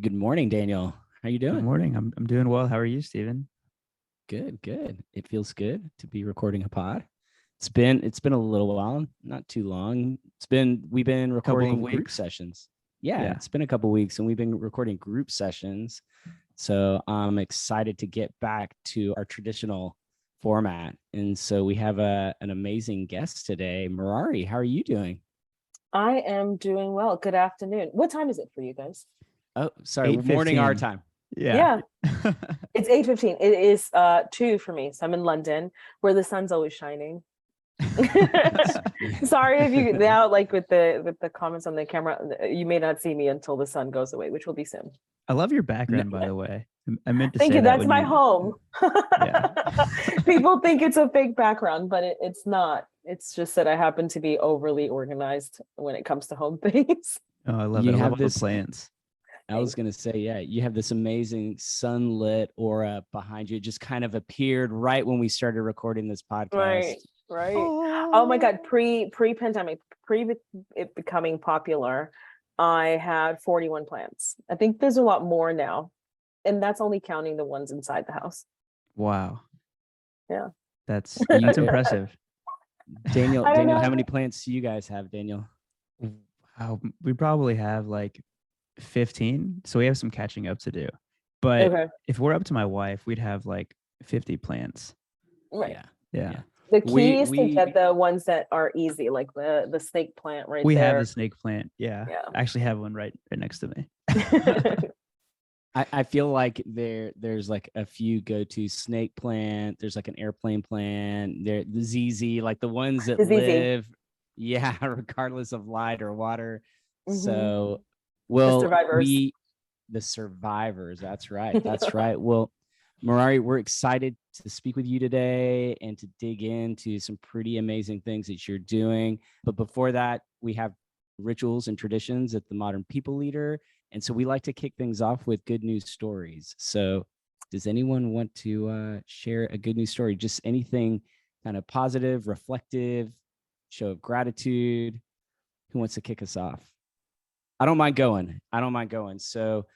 Good morning, Daniel. How you Good doing? morning. I'm doing well. How are you, Steven? Good. It feels good to be recording a pod. It's been a little while, not too long. We've been Couple of recording group weeks. sessions. Yeah, Yeah. it's been a couple weeks and we've been recording group sessions. So I'm excited to get back to our traditional format. And so we have an amazing guest today. Merary, how are you doing? I am doing well. Good afternoon. What time is it for you guys? Oh, sorry, morning our time. Yeah. It's 8:15. It is 2 for me. So I'm in London where the sun's always shining. Sorry if you now like with the comments on the camera, you may not see me until the sun goes away, which will be soon. I love your background, by the way. I meant to Thank say you. that That's when my you. home. Yeah. People think it's a fake background, but it's not. It's just that I happen to be overly organized when it comes to home things. Oh, I love You it. I have love all this. the plants. I was going to say, yeah, you have this amazing sunlit aura behind you. It just kind of appeared right when we started recording this podcast. Right. Oh my God. Pre-pandemic, pre it becoming popular, I had 41 plants. I think there's a lot more now. And that's only counting the ones inside the house. Wow. Yeah. That's impressive. Daniel, I don't know. how many plants do you guys have, Daniel? Wow. We probably have like 15. So we have some catching up to do. But Okay. if we're up to my wife, we'd have like 50 plants. Right. Yeah. The key is to We get the ones that are easy, like the snake plant right We have there. the snake plant. Yeah. I actually have one right next to me. I feel like there's like a few go-to snake plant. There's like an airplane plant. There the ZZ, like the ones that The ZZ. live, yeah, regardless of light or water. Mhm. So, The well, survivors. the survivors. That's right. That's right. Well, Merary, we're excited to speak with you today and to dig into some pretty amazing things that you're doing. But before that, we have rituals and traditions at the Modern People Leader. And so we like to kick things off with good news stories. So does anyone want to share a good news story? Just anything kind of positive, reflective, show of gratitude. Who wants to kick us off? I don't mind going. So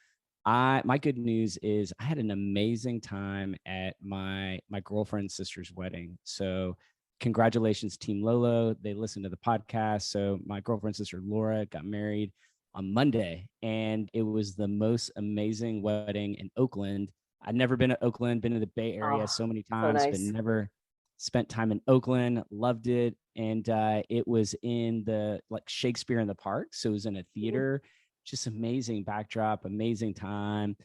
my good news is I had an amazing time at my girlfriend's sister's wedding. So congratulations, Team Lolo. They listened to the podcast. So my girlfriend's sister Laura got married on Monday, and it was the most amazing wedding in Oakland. I'd never been to Oakland, been to the Bay Area so many times, but never spent time in Oakland. Loved it. And it was in the like Shakespeare in the Park. So it was in a theater. Just amazing backdrop, amazing time.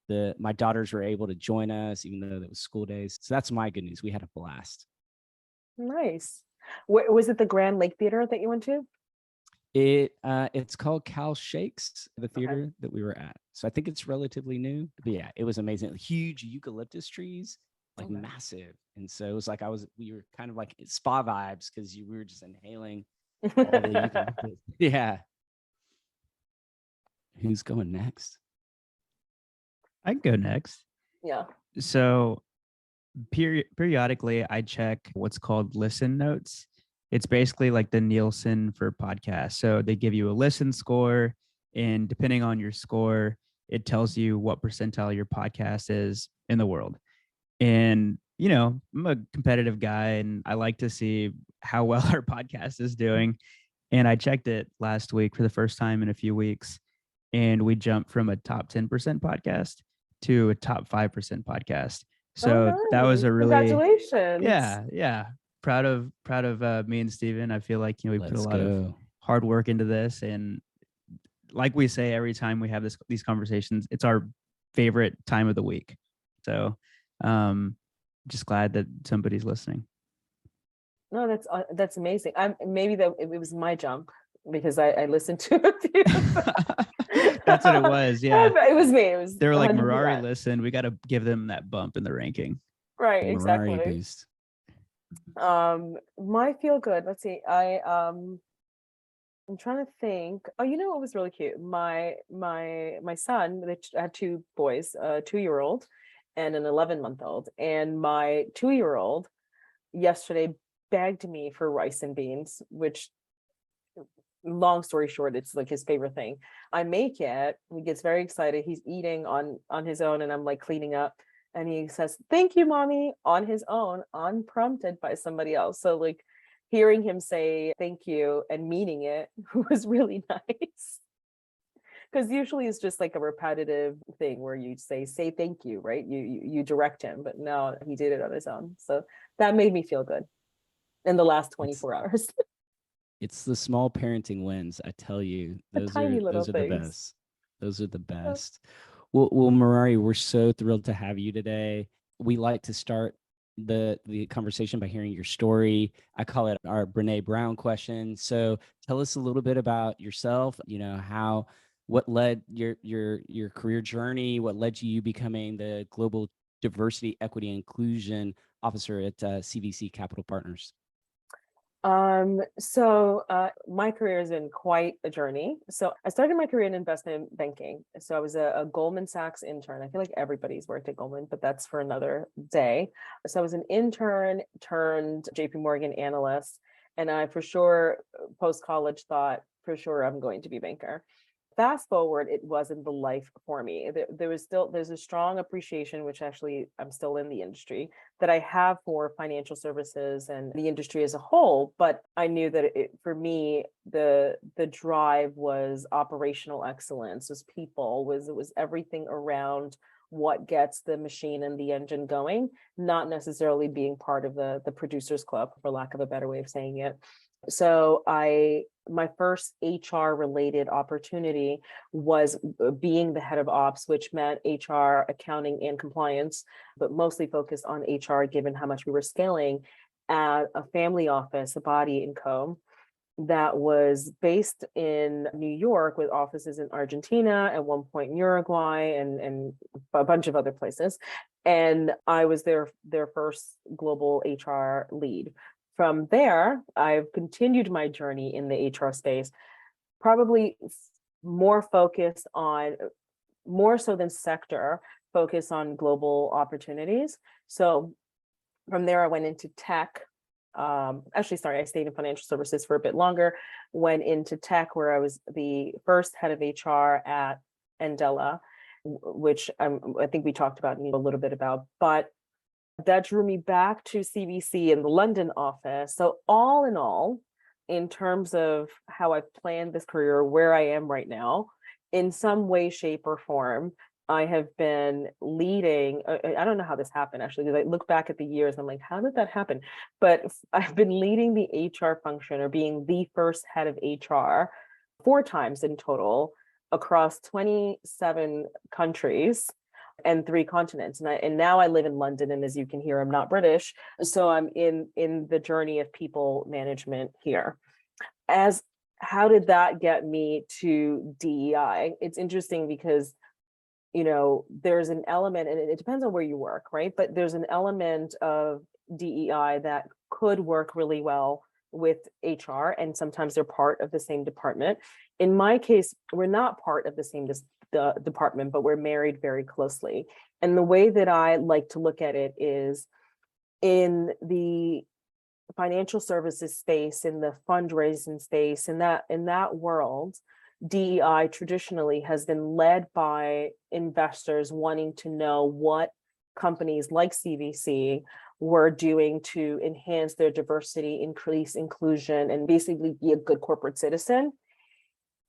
My daughters were able to join us, even though it was school days. So that's my good news. We had a blast. Nice. Was it the Grand Lake Theater that you went to? It's called Cal Shakes, the theater that we were at. So I think it's relatively new. But yeah, it was amazing. Huge eucalyptus trees, like massive. And so it was like we were kind of like spa vibes because we were just inhaling all the eucalyptus. Yeah. Who's going next? I can go next. Yeah. So periodically I check what's called listen notes. It's basically like the Nielsen for podcasts. So they give you a listen score, and depending on your score, it tells you what percentile your podcast is in the world. And, I'm a competitive guy and I like to see how well our podcast is doing. And I checked it last week for the first time in a few weeks. And we jumped from a top 10% podcast to a top 5% podcast. So that was a really, congratulations. Yeah. Proud of me and Steven. I feel like, we put a lot of hard work into this. And like we say, every time we have these conversations, it's our favorite time of the week. So just glad that somebody's listening. No, that's amazing. Maybe that it was my jump because I listened to it. That's what it was. Yeah, it was me. They were like, 100%. Merary, listen, we got to give them that bump in the ranking. Right, the exactly. Merary boost. My feel good. Let's see. I'm trying to think. Oh, you know what was really cute? My son, I had 2 boys, a 2-year-old and an 11-month-old, and my 2-year-old yesterday begged me for rice and beans, which long story short, it's like his favorite thing. I make it. He gets very excited. He's eating on his own, and I'm like cleaning up. And he says, "Thank you, mommy," on his own, unprompted by somebody else. So like hearing him say thank you and meaning it was really nice. Because usually it's just like a repetitive thing where you say thank you, right? You direct him, but no, he did it on his own. So that made me feel good in the last 24 hours. It's the small parenting wins. I tell you, The tiny little those are things. the best. Those are the best. Well, Merary, we're so thrilled to have you today. We like to start the conversation by hearing your story. I call it our Brene Brown question. So tell us a little bit about yourself. You know, what led your career journey? What led to you becoming the Global Diversity, Equity, and Inclusion Officer at CVC Capital Partners? So my career has been quite a journey. So I started my career in investment banking. So I was a Goldman Sachs intern. I feel like everybody's worked at Goldman, but that's for another day. So I was an intern turned JP Morgan analyst. And I for sure, post-college thought, for sure, I'm going to be a banker. Fast forward, it wasn't the life for me. There's a strong appreciation, which actually I'm still in the industry, that I have for financial services and the industry as a whole. But I knew that for me, the drive was operational excellence, was people, it was everything around what gets the machine and the engine going, not necessarily being part of the producers club, for lack of a better way of saying it. So my first HR related opportunity was being the head of ops, which meant HR, accounting, and compliance, but mostly focused on HR, given how much we were scaling at a family office, a body and co, that was based in New York with offices in Argentina, at one point in Uruguay, and a bunch of other places. And I was their first global HR lead. From there, I've continued my journey in the HR space, probably more so than sector, focus on global opportunities. So from there, I went into tech. I stayed in financial services for a bit longer, went into tech, where I was the first head of HR at Andela, which I think we talked about a little bit about, but that drew me back to CVC in the London office. So all in all, in terms of how I've planned this career, where I am right now, in some way, shape, or form, I have been leading. I don't know how this happened, actually, because I look back at the years and I'm like, how did that happen? But I've been leading the HR function, or being the first head of HR 4 times in total across 27 countries and 3 continents. And now I live in London, and as you can hear, I'm not British. So I'm in the journey of people management here. How did that get me to DEI? It's interesting because, there's an element, and it depends on where you work, right? But there's an element of DEI that could work really well with HR, and sometimes they're part of the same department. In my case, we're not part of the same department, but we're married very closely. And the way that I like to look at it is, in the financial services space, in the fundraising space, in that world, DEI traditionally has been led by investors wanting to know what companies like CVC were doing to enhance their diversity, increase inclusion, and basically be a good corporate citizen.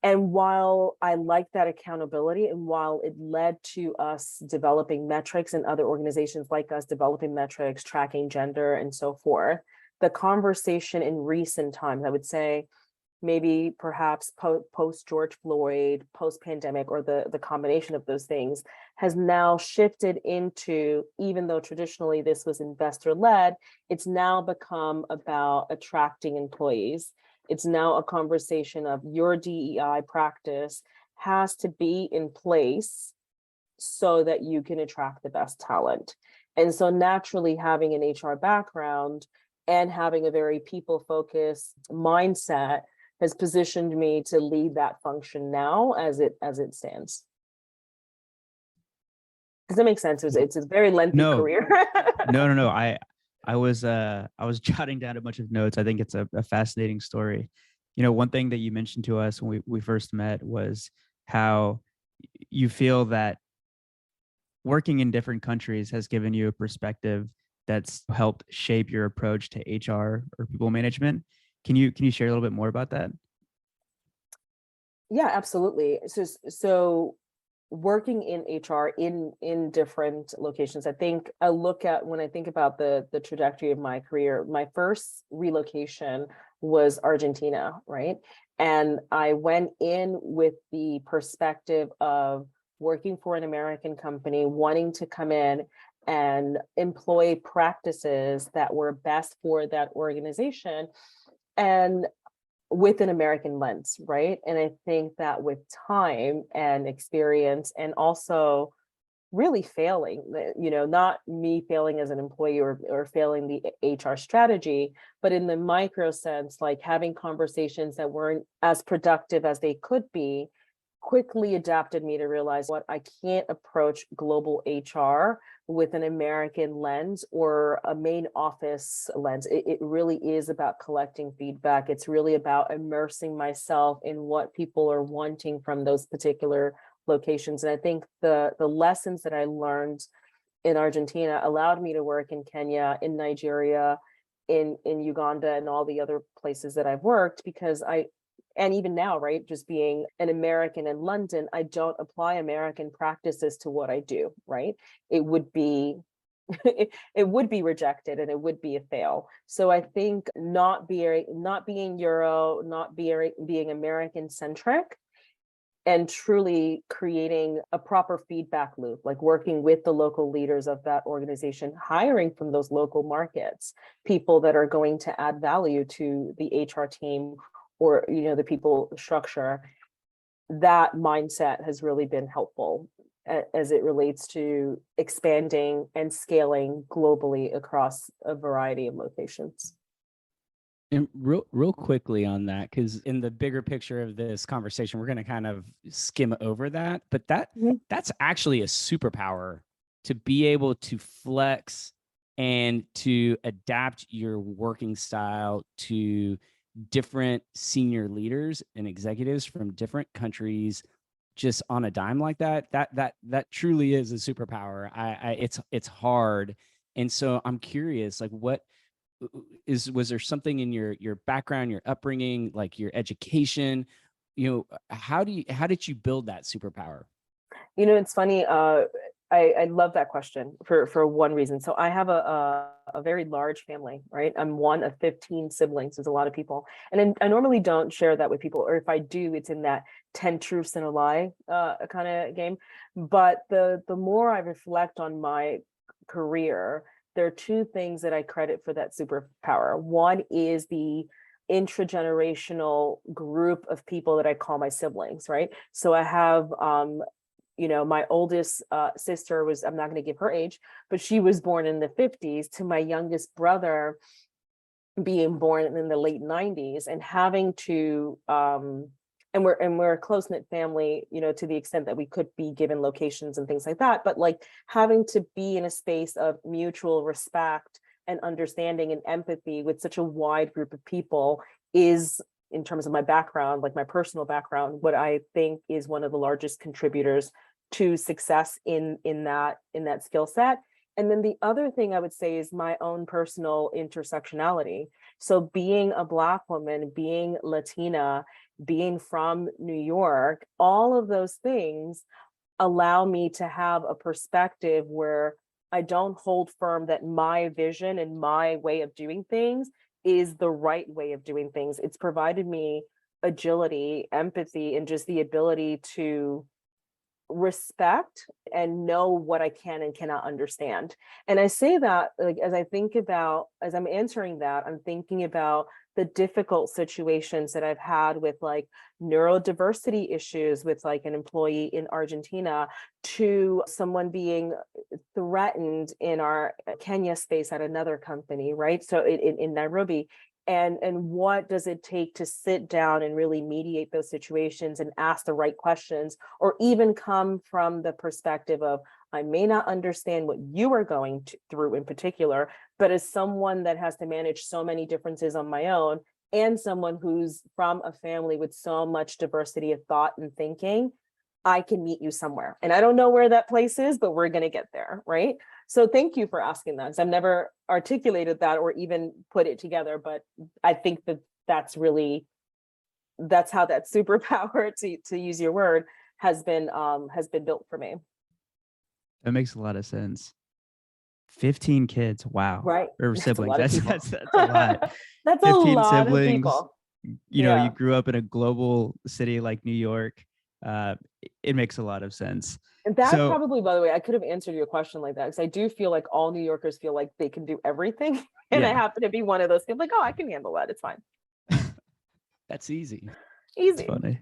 And while I like that accountability, and while it led to us developing metrics, and other organizations like us developing metrics, tracking gender, and so forth, the conversation in recent times, I would say, maybe perhaps post George Floyd, post pandemic, or the combination of those things, has now shifted into, even though traditionally this was investor led, it's now become about attracting employees. It's now a conversation of your DEI practice has to be in place so that you can attract the best talent. And so naturally, having an HR background and having a very people-focused mindset has positioned me to lead that function now as it stands. Does that make sense? It's a very lengthy career. No. I was jotting down a bunch of notes. I think it's a fascinating story. One thing that you mentioned to us when we first met was how you feel that working in different countries has given you a perspective that's helped shape your approach to HR or people management. Can you share a little bit more about that? Yeah, absolutely. So working in HR in different locations, I think I look at, when I think about the trajectory of my career, my first relocation was Argentina, right? And I went in with the perspective of working for an American company, wanting to come in and employ practices that were best for that organization, and with an American lens, right? And I think that with time and experience, and also really failing, not me failing as an employee or failing the HR strategy, but in the micro sense, like having conversations that weren't as productive as they could be, quickly adapted me to realize what I can't approach global HR with an American lens or a main office lens. It really is about collecting feedback. It's really about immersing myself in what people are wanting from those particular locations. And I think the lessons that I learned in Argentina allowed me to work in Kenya, in Nigeria, in Uganda, and all the other places that I've worked, because and even now, right, just being an American in London, I don't apply American practices to what I do, right? It would be it would be rejected, and it would be a fail. So I think not being Euro, not being American centric, and truly creating a proper feedback loop, like working with the local leaders of that organization, hiring from those local markets, people that are going to add value to the HR team, or the people structure. That mindset has really been helpful as it relates to expanding and scaling globally across a variety of locations. And real quickly on that, because in the bigger picture of this conversation, we're going to kind of skim over that, but that's actually a superpower, to be able to flex and to adapt your working style to different senior leaders and executives from different countries, just on a dime like that. That truly is a superpower. It's hard. And so I'm curious, like, was there something in your background, your upbringing, like your education, how did you build that superpower? It's funny. I love that question for one reason. So I have a very large family, right? I'm one of 15 siblings. There's a lot of people. And I normally don't share that with people, or if I do, it's in that 10 truths and a lie kind of game. But the more I reflect on my career, there are two things that I credit for that superpower. One is the intragenerational group of people that I call my siblings, right? So I have my oldest sister was, I'm not going to give her age, but she was born in the 50s, to my youngest brother being born in the late 90s, and having to and we're a close-knit family, to the extent that we could be given locations and things like that, but like having to be in a space of mutual respect and understanding and empathy with such a wide group of people is, in terms of my background, like my personal background, what I think is one of the largest contributors to success in that skill set. And then the other thing I would say is my own personal intersectionality. So being a Black woman, being Latina, being from New York, all of those things allow me to have a perspective where I don't hold firm that my vision and my way of doing things is the right way of doing things. It's provided me agility, empathy, and just the ability to respect and know what I can and cannot understand. And I say that, like, as I'm answering that, I'm thinking about the difficult situations that I've had with like neurodiversity issues with like an employee in Argentina, to someone being threatened in our Kenya space at another company, right? So in Nairobi. And what does it take to sit down and really mediate those situations and ask the right questions, or even come from the perspective of, I may not understand what you are going through in particular, but as someone that has to manage so many differences on my own, and someone who's from a family with so much diversity of thought and thinking, I can meet you somewhere. And I don't know where that place is, but we're going to get there, right? So thank you for asking that, because I've never articulated that or even put it together. But I think that that's how that superpower, to use your word, has been built for me. That makes a lot of sense. 15 kids, wow. Right. Or That's siblings. That's That's a lot. That's a 15 lot siblings. of people. You know, you grew up in a global city like New York. It makes a lot of sense. And that So, probably, by the way, I could have answered your question like that, because I do feel like all New Yorkers feel like they can do everything. And I happen to be one of those people, like, oh, I can handle that. It's fine. That's easy. Easy. It's funny.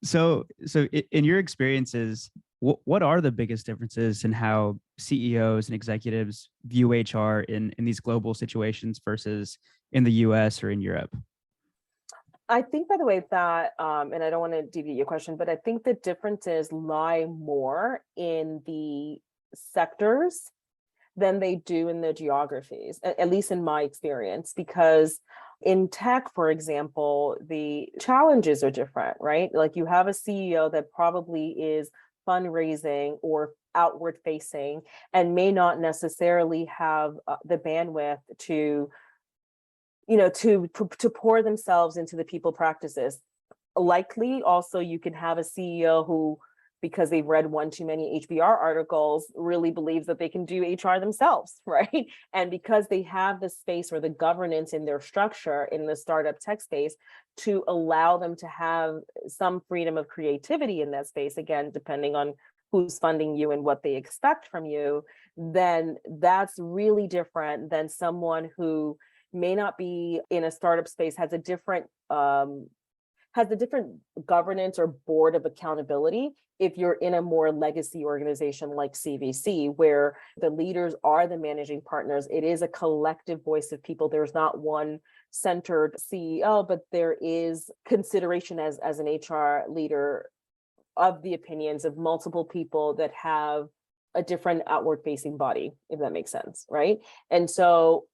So in your experiences, what are the biggest differences in how CEOs and executives view HR in these global situations versus in the US or in Europe? I think, by the way, that, and I don't want to deviate your question, but I think the differences lie more in the sectors than they do in the geographies, at least in my experience, because in tech, for example, the challenges are different, right? Like, you have a CEO that probably is fundraising or outward facing and may not necessarily have the bandwidth to pour themselves into the people practices. Likely also you can have a CEO who, because they've read one too many HBR articles, really believes that they can do HR themselves, right? And because they have the space or the governance in their structure in the startup tech space to allow them to have some freedom of creativity in that space, again, depending on who's funding you and what they expect from you, then that's really different than someone who may not be in a startup space, has a different governance or board of accountability. If you're in a more legacy organization like CVC, where the leaders are the managing partners, it is a collective voice of people. There's not one centered CEO, but there is consideration as an HR leader of the opinions of multiple people that have a different outward facing body, if that makes sense, right? And so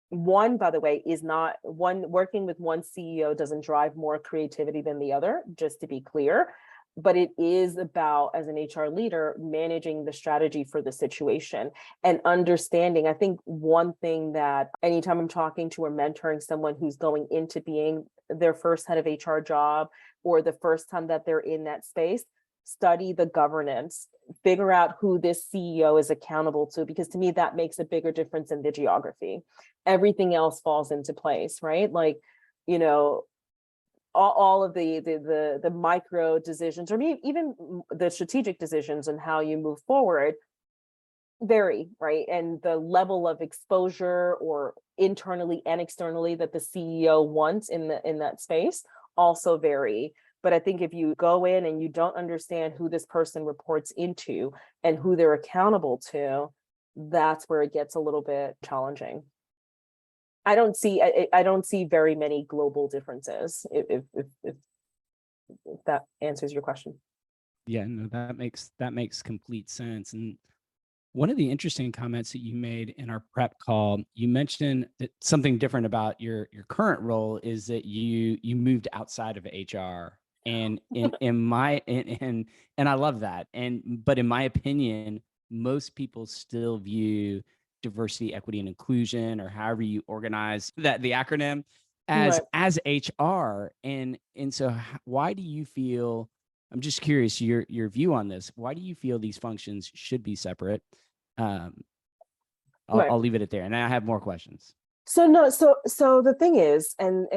one, by the way, is not one working with one CEO doesn't drive more creativity than the other, just to be clear. But it is about, as an HR leader, managing the strategy for the situation and understanding. I think one thing that anytime I'm talking to or mentoring someone who's going into being their first head of HR job, or the first time that they're in that space, study the governance, figure out who this CEO is accountable to, because to me, that makes a bigger difference in the geography. Everything else falls into place, right? Like, all of the micro decisions, or even the strategic decisions and how you move forward vary, right? And the level of exposure, or internally and externally, that the CEO wants in that space also vary. But I think if you go in and you don't understand who this person reports into and who they're accountable to, that's where it gets a little bit challenging. I don't see very many global differences, if that answers your question. Yeah, no, that makes complete sense. And one of the interesting comments that you made in our prep call, you mentioned that something different about your current role is that you moved outside of HR. And and I love that. But in my opinion, most people still view diversity, equity, and inclusion, or however you organize that, the acronym, as HR. And so why do you feel, I'm just curious your view on this, why do you feel these functions should be separate? I'll leave it at there, and I have more questions. So the thing is, and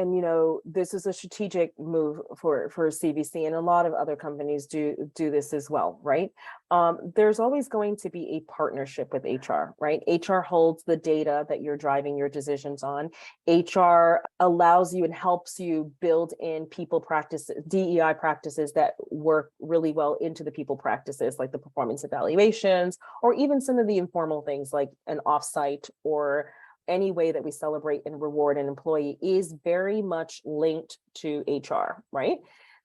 this is a strategic move for CVC, and a lot of other companies do this as well, right? There's always going to be a partnership with HR, right? HR holds the data that you're driving your decisions on. HR allows you and helps you build in people practices, DEI practices that work really well into the people practices, like the performance evaluations, or even some of the informal things like an offsite, or any way that we celebrate and reward an employee is very much linked to HR, right?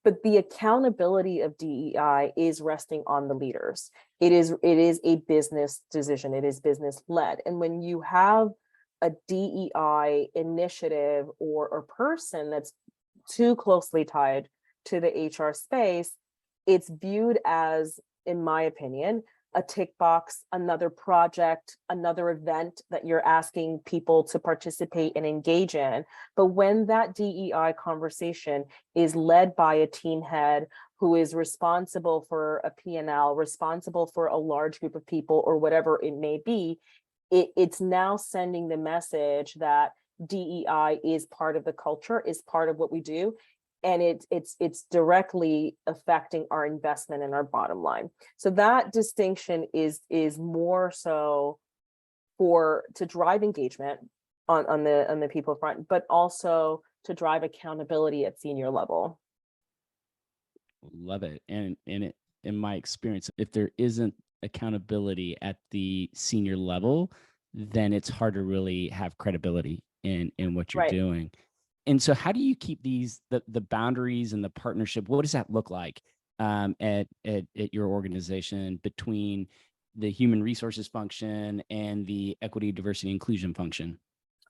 But the accountability of DEI is resting on the leaders. It is a business decision. It is business led. And when you have a DEI initiative or person that's too closely tied to the HR space, it's viewed as, in my opinion, a tick box, another project, another event that you're asking people to participate and engage in. But when that DEI conversation is led by a team head who is responsible for a P&L, responsible for a large group of people or whatever it may be, it's now sending the message that DEI is part of the culture, is part of what we do. And it's directly affecting our investment and our bottom line. So that distinction is more so to drive engagement on the people front, but also to drive accountability at senior level. Love it. And in my experience, if there isn't accountability at the senior level, then it's hard to really have credibility in what you're doing. And so how do you keep the boundaries and the partnership? What does that look like at your organization between the human resources function and the equity, diversity, inclusion function?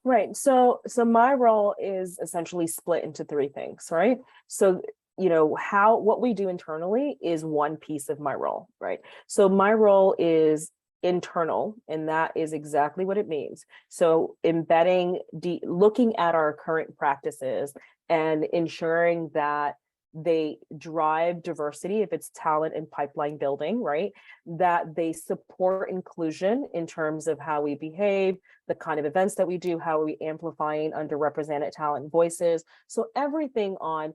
Right. So my role is essentially split into three things, right? So, what we do internally is one piece of my role, right? So my role is internal, and that is exactly what it means. So embedding, looking at our current practices and ensuring that they drive diversity, if it's talent and pipeline building, right? That they support inclusion in terms of how we behave, the kind of events that we do, how are we amplifying underrepresented talent voices. So everything on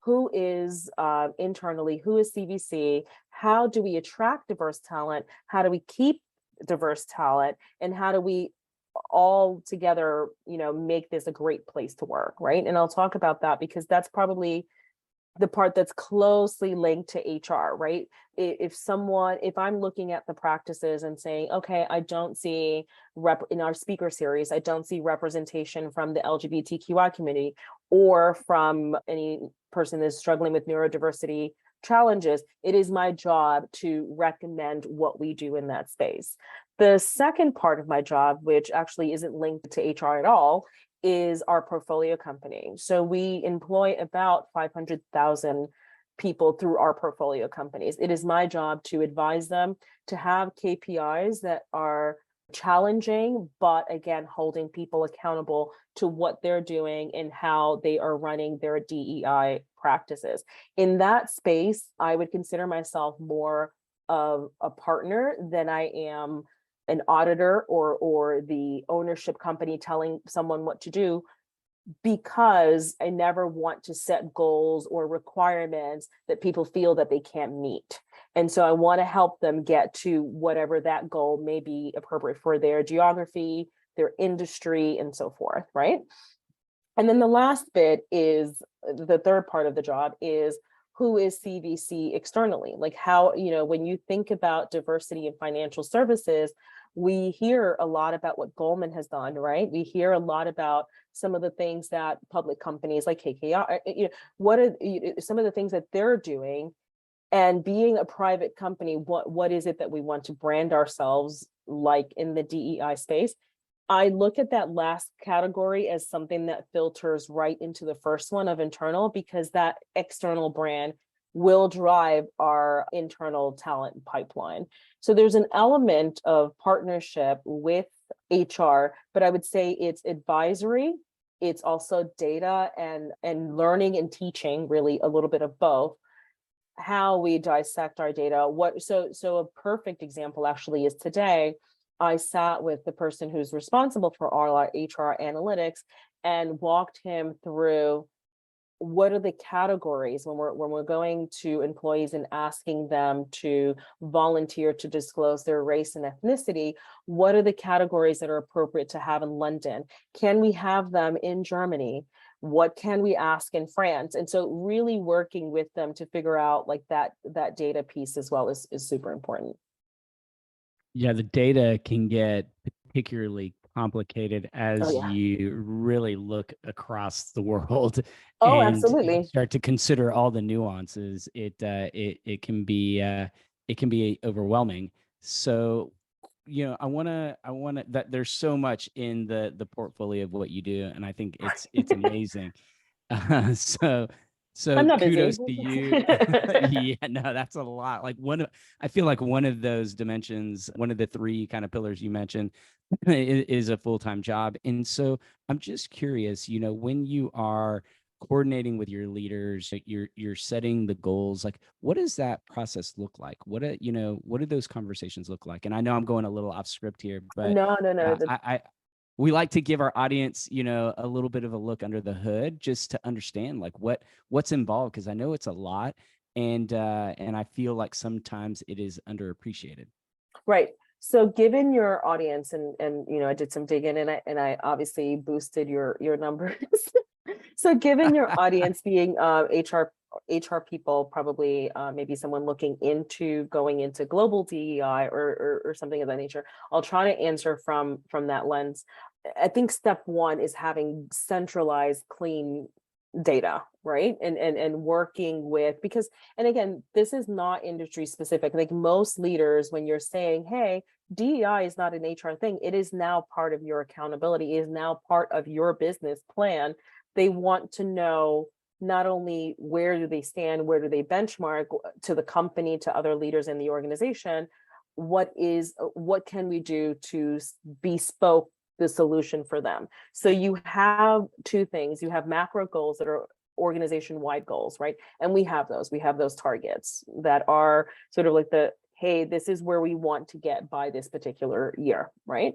who is internally, who is CVC, how do we attract diverse talent, how do we keep diverse talent, and how do we all together, make this a great place to work, right? And I'll talk about that because that's probably the part that's closely linked to HR, right? If I'm looking at the practices and saying, okay, I don't see in our speaker series, I don't see representation from the LGBTQI community or from any person that's struggling with neurodiversity challenges, it is my job to recommend what we do in that space. The second part of my job, which actually isn't linked to HR at all, is our portfolio company. So we employ about 500,000 people through our portfolio companies. It is my job to advise them to have KPIs that are challenging, but again, holding people accountable to what they're doing and how they are running their DEI practices. In that space, I would consider myself more of a partner than I am an auditor or the ownership company telling someone what to do, because I never want to set goals or requirements that people feel that they can't meet. And so I want to help them get to whatever that goal may be appropriate for their geography, their industry, and so forth, right? And then the last bit is the third part of the job is who is CVC externally? Like how, when you think about diversity in financial services, we hear a lot about what Goldman has done, right? We hear a lot about some of the things that public companies like KKR, what are some of the things that they're doing? And being a private company, what is it that we want to brand ourselves like in the DEI space? I look at that last category as something that filters right into the first one of internal, because that external brand will drive our internal talent pipeline. So there's an element of partnership with HR, but I would say it's advisory. It's also data and learning and teaching, really a little bit of both, how we dissect our data. So a perfect example actually is today, I sat with the person who's responsible for all our HR analytics and walked him through what are the categories when we're going to employees and asking them to volunteer to disclose their race and ethnicity. What are the categories that are appropriate to have in London? Can we have them in Germany? What can we ask in France? And so really working with them to figure out like that data piece as well is super important. Yeah, the data can get particularly complicated as yeah. you really look across the world Oh, and absolutely. start to consider all the nuances. It can be overwhelming. So I want to that there's so much in the portfolio of what you do, and I think it's amazing. So I'm not busy. kudos to you. Yeah, no, that's a lot. Like I feel like one of those dimensions, one of the three kind of pillars you mentioned, is a full-time job. And so I'm just curious, when you are coordinating with your leaders, like you're setting the goals, like what does that process look like? What do those conversations look like? And I know I'm going a little off script here, but No. we like to give our audience, a little bit of a look under the hood just to understand like what's involved, because I know it's a lot, and I feel like sometimes it is underappreciated. Right. So given your audience, and I did some digging, and I obviously boosted your numbers. So given your audience being HR people, probably maybe someone looking into going into global DEI or something of that nature, I'll try to answer from that lens. I think step one is having centralized, clean data, right? And working with, because, and again, this is not industry specific. Like most leaders, when you're saying, hey, DEI is not an HR thing, it is now part of your accountability, it is now part of your business plan. They want to know not only where do they stand, where do they benchmark to the company, to other leaders in the organization, what can we do to bespoke the solution for them. So you have two things. You have macro goals that are organization-wide goals, right? And we have those targets that are sort of like hey, this is where we want to get by this particular year, right?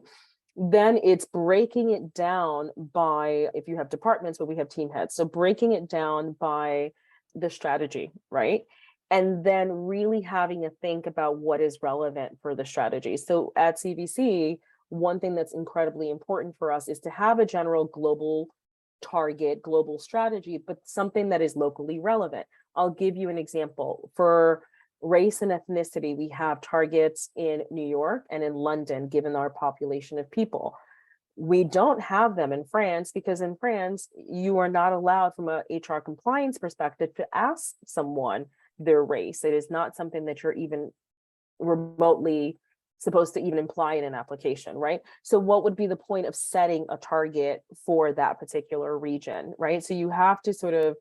Then it's breaking it down by, if you have departments, but we have team heads. So breaking it down by the strategy, right? And then really having to think about what is relevant for the strategy. So at CVC, one thing that's incredibly important for us is to have a general global target, global strategy, but something that is locally relevant. I'll give you an example. For race and ethnicity, we have targets in New York and in London, given our population of people. We don't have them in France, because in France, you are not allowed from a HR compliance perspective to ask someone their race. It is not something that you're even remotely supposed to even imply in an application, right? So what would be the point of setting a target for that particular region, right? So you have to sort of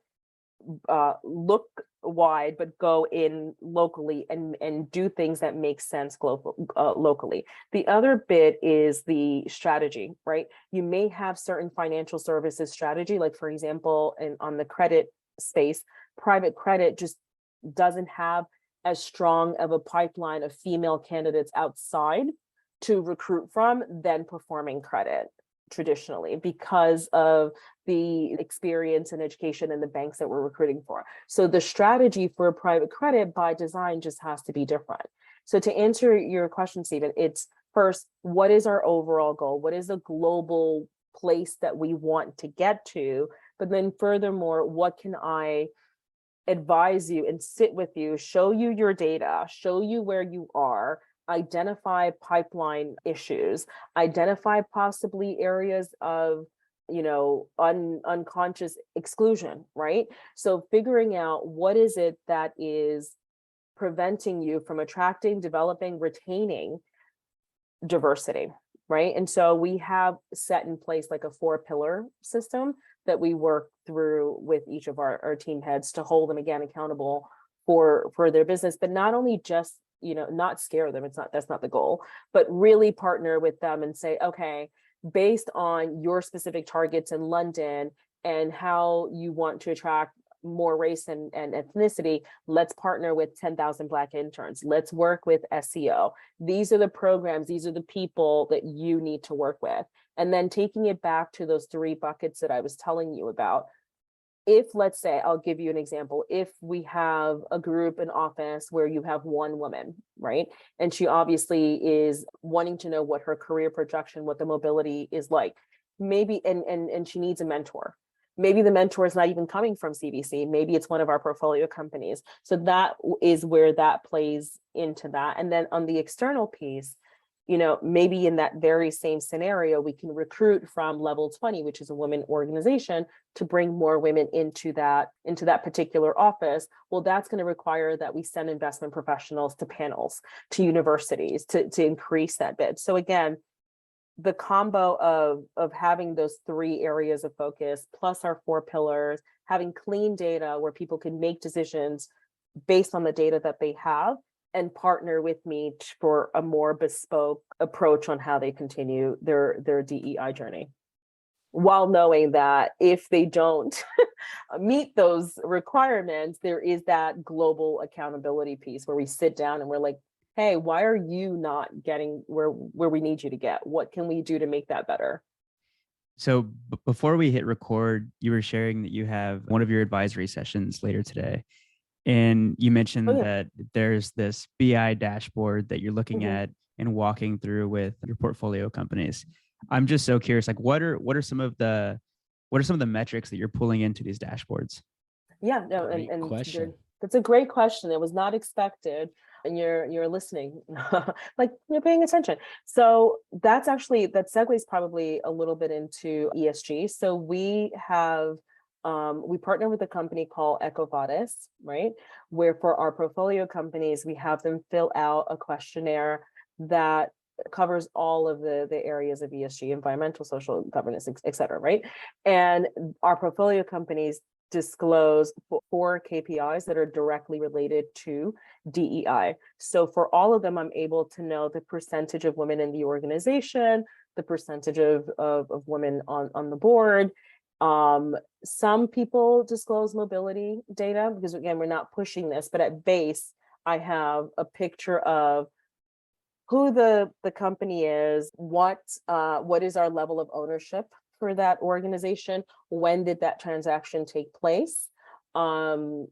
look wide, but go in locally and do things that make sense locally. The other bit is the strategy, right? You may have certain financial services strategy, like for example, on the credit space, private credit just doesn't have as strong of a pipeline of female candidates outside to recruit from than performing credit traditionally, because of the experience and education and the banks that we're recruiting for. So the strategy for private credit by design just has to be different. So to answer your question, Stephen, it's first, what is our overall goal? What is the global place that we want to get to? But then furthermore, what can I advise you and sit with you, show you your data, show you where you are, identify pipeline issues, identify possibly areas of unconscious exclusion, right? So figuring out what is it that is preventing you from attracting, developing, retaining diversity, right? And so we have set in place like a 4-pillar system that we work through with each of our team heads to hold them again accountable for their business, but not only just, not scare them. That's not the goal, but really partner with them and say, okay, based on your specific targets in London and how you want to attract more race and ethnicity, let's partner with 10,000 Black interns. Let's work with SEO. These are the programs, these are the people that you need to work with. And then taking it back to those 3 buckets that I was telling you about. If, let's say, I'll give you an example. If we have a group, an office where you have one woman, right? And she obviously is wanting to know what her career projection, what the mobility is like. Maybe, and she needs a mentor. Maybe the mentor is not even coming from CVC. Maybe it's one of our portfolio companies. So that is where that plays into that. And then on the external piece, maybe in that very same scenario, we can recruit from level 20, which is a women organization, to bring more women into that particular office. Well, that's going to require that we send investment professionals to panels, to universities, to increase that bid. So again, the combo of having those 3 areas of focus, plus our 4 pillars, having clean data where people can make decisions based on the data that they have, and partner with me for a more bespoke approach on how they continue their DEI journey, while knowing that if they don't meet those requirements, there is that global accountability piece where we sit down and we're like, hey, why are you not getting where we need you to get? What can we do to make that better? So before we hit record, you were sharing that you have one of your advisory sessions later today. And you mentioned that there's this BI dashboard that you're looking at and walking through with your portfolio companies. I'm just so curious, like what are some of the metrics that you're pulling into these dashboards? Yeah, no, and that's a great question. It was not expected, and you're listening, like you're paying attention. So that segues probably a little bit into ESG. So we partner with a company called EcoVadis, right? Where for our portfolio companies, we have them fill out a questionnaire that covers all of the areas of ESG, environmental, social, governance, et cetera, right? And our portfolio companies disclose 4 KPIs that are directly related to DEI. So for all of them, I'm able to know the percentage of women in the organization, the percentage of women on the board. Some people disclose mobility data because, again, we're not pushing this, but at base, I have a picture of who the company is, what is our level of ownership for that organization, when did that transaction take place, and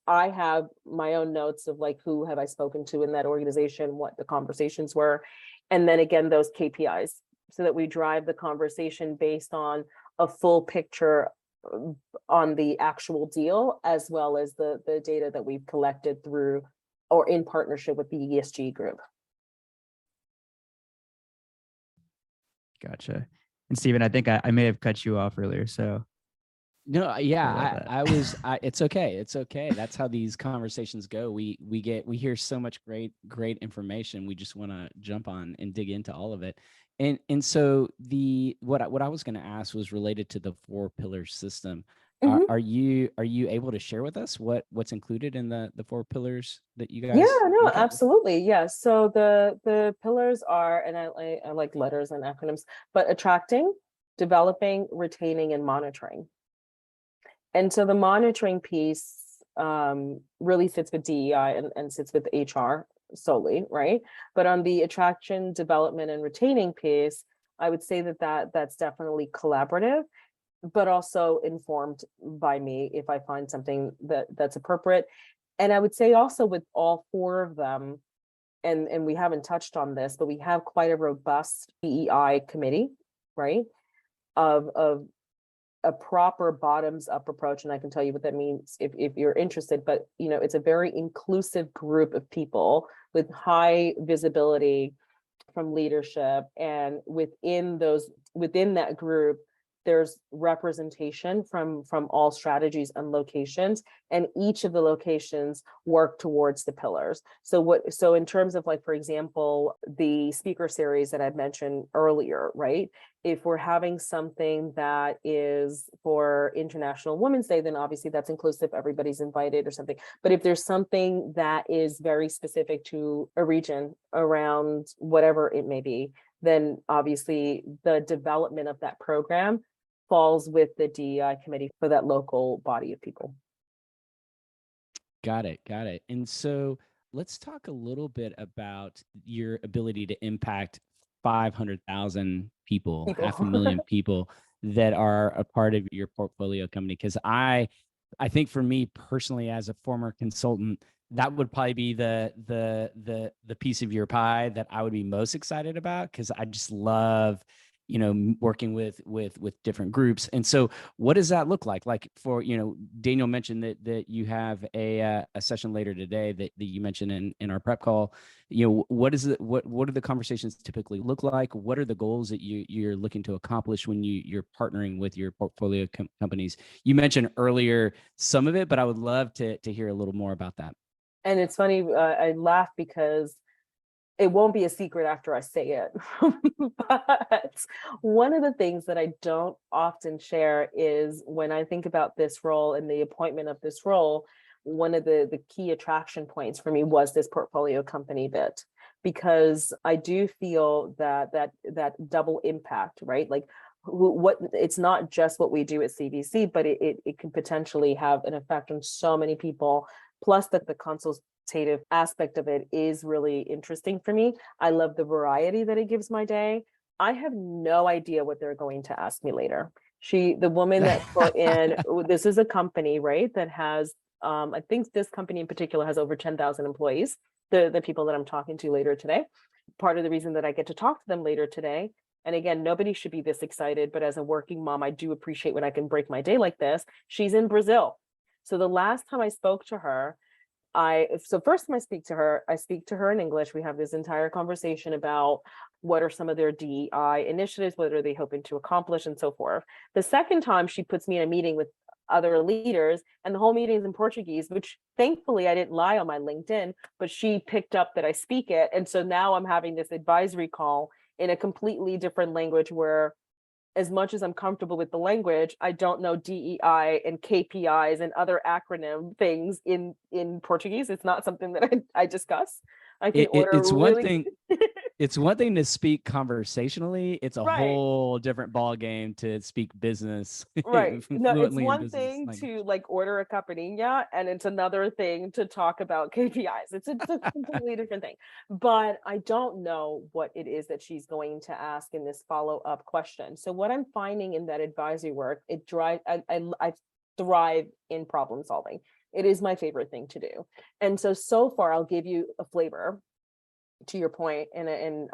I have my own notes of like who have I spoken to in that organization, what the conversations were, and then again those KPIs, so that we drive the conversation based on a full picture on the actual deal, as well as the data that we've collected through or in partnership with the ESG group. Gotcha. And Stephen, I think I may have cut you off earlier. So no, yeah, it's okay. It's okay. That's how these conversations go. We hear so much great information. We just want to jump on and dig into all of it. And so what I was going to ask was related to the 4 pillar system. Are you able to share with us what's included in the 4 pillars that you guys? Yeah, no, absolutely. Yeah. So the pillars are, and I like letters and acronyms, but attracting, developing, retaining, and monitoring. And so the monitoring piece really sits with DEI and sits with HR solely, right? But on the attraction, development, and retaining piece, I would say that's definitely collaborative, but also informed by me if I find something that's appropriate. And I would say also with all 4 of them, and we haven't touched on this, but we have quite a robust DEI committee, right? Of a proper bottoms up approach. And I can tell you what that means if you're interested, but it's a very inclusive group of people with high visibility from leadership. And within that group, there's representation from all strategies and locations, and each of the locations work towards the pillars. So in terms of, like, for example, the speaker series that I mentioned earlier, right? If we're having something that is for International Women's Day, then obviously that's inclusive, everybody's invited or something. But if there's something that is very specific to a region around whatever it may be, then obviously the development of that program falls with the DEI committee for that local body of people. Got it. And so let's talk a little bit about your ability to impact 500,000 people, 500,000 people that are a part of your portfolio company. Because I think for me personally, as a former consultant, that would probably be the piece of your pie that I would be most excited about, because I just love working with different groups. And so what does that look like? Like for, Daniel mentioned that you have a session later today that you mentioned in our prep call. What is it? What do the conversations typically look like? What are the goals that you're looking to accomplish when you're partnering with your portfolio companies? You mentioned earlier some of it, but I would love to hear a little more about that. And it's funny, I laugh because it won't be a secret after I say it. But one of the things that I don't often share is when I think about this role and the appointment of this role, one of the key attraction points for me was this portfolio company bit, because I do feel that double impact, right? Like what it's not just what we do at CVC, but it can potentially have an effect on so many people. Plus that the consultative aspect of it is really interesting for me. I love the variety that it gives my day. I have no idea what they're going to ask me later. The woman that put in, this is a company, right, that has, I think this company in particular has over 10,000 employees, the people that I'm talking to later today. Part of the reason that I get to talk to them later today, and again, nobody should be this excited, but as a working mom, I do appreciate when I can break my day like this. She's in Brazil. So the last time I spoke to her, first time I speak to her in English. We have this entire conversation about what are some of their DEI initiatives, what are they hoping to accomplish, and so forth. The second time she puts me in a meeting with other leaders, and the whole meeting is in Portuguese, which thankfully I didn't lie on my LinkedIn, but she picked up that I speak it. And so now I'm having this advisory call in a completely different language where, as much as I'm comfortable with the language, I don't know DEI and KPIs and other acronym things in Portuguese. It's not something that I discuss. I can order it's really... one thing. It's one thing to speak conversationally. It's a whole different ball game to speak business. Right. No, it's one thing language to like order a caipirinha, and it's another thing to talk about KPIs. It's a completely different thing. But I don't know what it is that she's going to ask in this follow-up question. So what I'm finding in that advisory work, I thrive in problem solving. It is my favorite thing to do. And so far, I'll give you a flavor to your point, and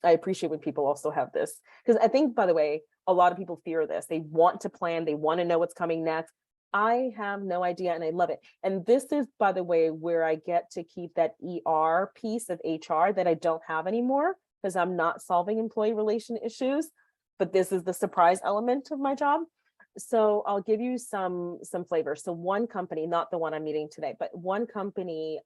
I appreciate when people also have this, because I think, by the way, a lot of people fear this. They want to plan, they want to know what's coming next. I have no idea, and I love it. And this is, by the way, where I get to keep that ER piece of HR that I don't have anymore, because I'm not solving employee relation issues, but this is the surprise element of my job. So I'll give you some flavor. So one company, not the one I'm meeting today, but one company,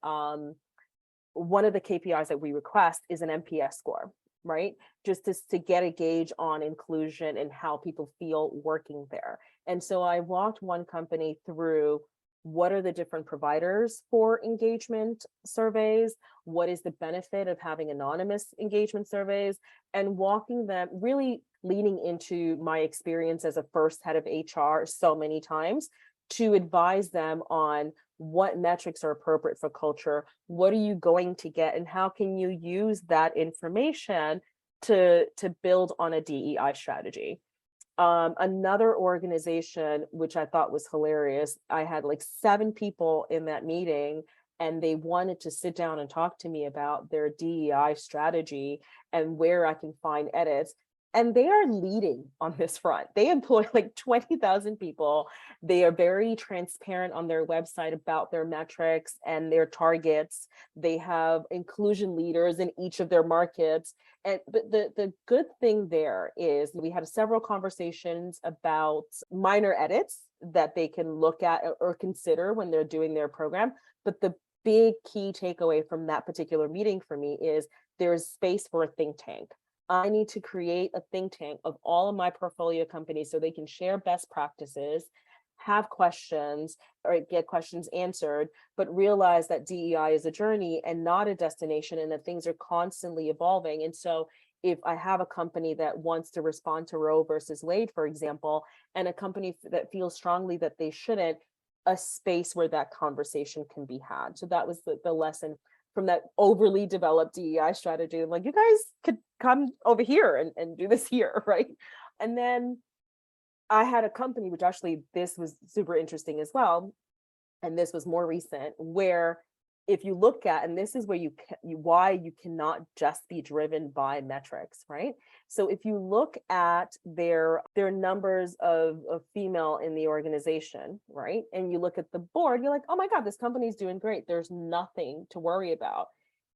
one of the KPIs that we request is an NPS score, right? Just to get a gauge on inclusion and how people feel working there. And so I walked one company through what are the different providers for engagement surveys, what is the benefit of having anonymous engagement surveys, and walking them, really leaning into my experience as a first head of HR so many times to advise them on what metrics are appropriate for culture, what are you going to get, and how can you use that information to build on a DEI strategy. Another organization, which I thought was hilarious, I had like 7 people in that meeting, and they wanted to sit down and talk to me about their DEI strategy and where I can find edits. And they are leading on this front. They employ like 20,000 people. They are very transparent on their website about their metrics and their targets. They have inclusion leaders in each of their markets. But the good thing there is we had several conversations about minor edits that they can look at or consider when they're doing their program. But the big key takeaway from that particular meeting for me is there's space for a think tank. I need to create a think tank of all of my portfolio companies so they can share best practices, have questions, or get questions answered, but realize that DEI is a journey and not a destination, and that things are constantly evolving. And so if I have a company that wants to respond to Roe versus Wade, for example, and a company that feels strongly that they shouldn't, a space where that conversation can be had. So that was the lesson from that overly developed DEI strategy. I'm like, you guys could come over here and do this here, right? And then I had a company, which actually this was super interesting as well, and this was more recent, where if you look at, and this is where why you cannot just be driven by metrics, right? So if you look at their numbers of female in the organization, right, and you look at the board, you're like, oh my God, this company's doing great. There's nothing to worry about.